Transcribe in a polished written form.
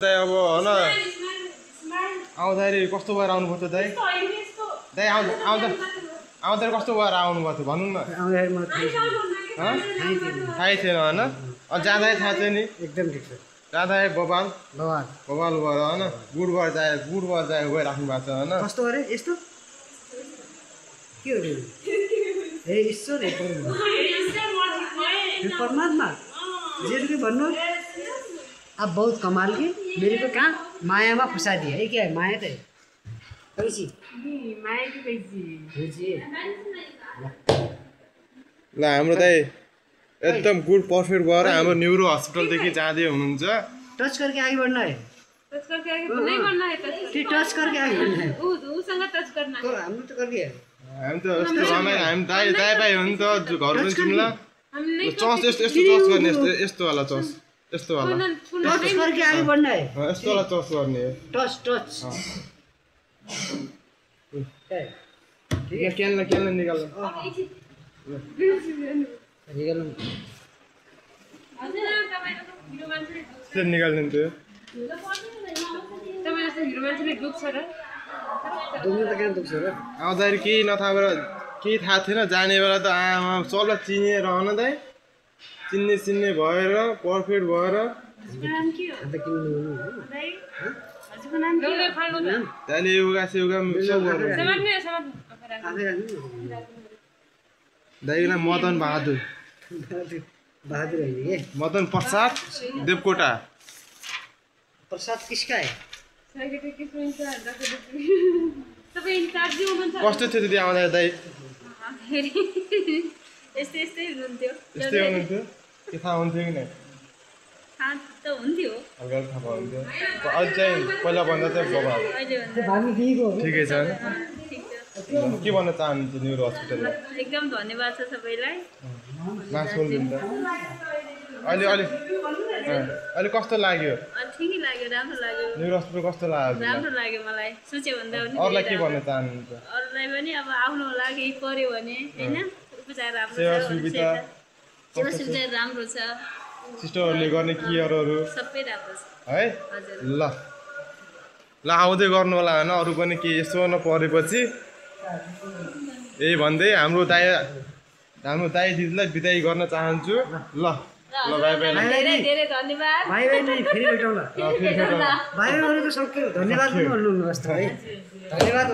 अब होइन आउँदाखेरि कस्तो भएर आउनुपर्छ दाइ दाइ आउँदाखेरि कस्तो भएर आउनुभएको थियो भन्नु न थाहै थिएन होइन जाँदाखेरि थाहा थियो नि एकदम ठिक छ जाँदाखेरि बबाल बवाल बबाल भएर होइन गुड भएर गइराख्नु भएको छ होइन कस्तो अरे यस्तो के हो ए ईश्वर परमात्मा जे भी भन्नु अब बहुत कमाल की मेरे को कहाँ माया में फंसा दिया ये क्या है माया तो कैसी माया की कैसी ल हाम्रो दाइ एकदम गुड पर्फेक्ट भएर हाम्रो न्युरो हस्पिटलदेखि जाँदै हुनुहुन्छ टच करके आगे बढ़ना है टच करके आगे नहीं बढ़ना है टच करके आगे बढ़ना है उसँग टच करना तो हम तो कर दिया हामी त यस्तो रमाइ हामी दाइ भाइ हो नि त घर पनि चिन्ला हमने चस यस्तो यस्तो चस गर्ने यस्तो वाला चस यस्तो वाला टच करके आगे बढ़ना है यस्तो वाला चस गर्ने हो टच टच ठीक है केन निकाल निकाल त्यो निकाल्दिन्थ्यो तपाईँ जस्तो हिरो मान्छेले दुख्छ र दुख्नु त कहाँ दुख्छ र आउँदाखेरि केही नथाहा केही थाहा थिएन जाने बेला त आमा चल चिनेर आउन दाइ चिन्ने भएर पर्फेक्ट भएर नाम के हो अन्त किन्नु दाइ हजुरको नाम के हो फाल्नु त त्यहाँले योगा सब गर्नु समात्ने समात आफै राख्नु दाइको नाम मदन बहादुर बहादुर होइन के मदन प्रसाद देवकोटा प्रसाद किसका है सेक्रेटरी के फ्रेन्ड छ डाक्टर तपाईँ इन्चार्ज हुनुहुन्छ कस्तो थियो त्यति आउँदा दाइ यस्तै हुनुहुन्थ्यो यस्तै हुनुहुन्थ्यो के थाहा हुन्थ्यो कि नै थाहा त हुन्थ्यो हल्का थाहा हुन्थ्यो अहिले चाहिँ पहिला भन्दा चाहिँ बबाल अहिले भन्दा भागी दिएको हो ठिकै छ ठिक छ के भन्न चाहनुहुन्छ न्युरो हस्पिटललाई एकदम धन्यवाद छ सबैलाई मास्क खोलिदिनु त अहिले कस्तो लाग्यो ठिकै लाग्यो राम्रो लाग्यो न्युरो हस्पिटल कस्तो लाग्यो राम्रो लाग्यो मलाई सोचे भन्दा पनि अरूलाई के भन्न चाहनुहुन्छ अरूलाई पनि अब आउनु लागि पर्यो भने हैन उपचार राम्रो सेवा छ सुविधा सेवा सुविधा राम्रो छ सिस्टरहरूले गर्ने केयरहरू सबै राम्रो छ है हजुर ल आउँदै गर्नु होला होइन अरू पनि के यसो नपरेपछि यही भन्दै हाम्रो दाइ दिदीलाई बिदाई गर्न चाहन्छु ल बाई बाई धेरै धेरै धन्यवाद भाइ भाइ नै फेरि भेटौँला भाइ भाइहरू त सक्यो धन्यवाद पनि भन्नु है धन्यवाद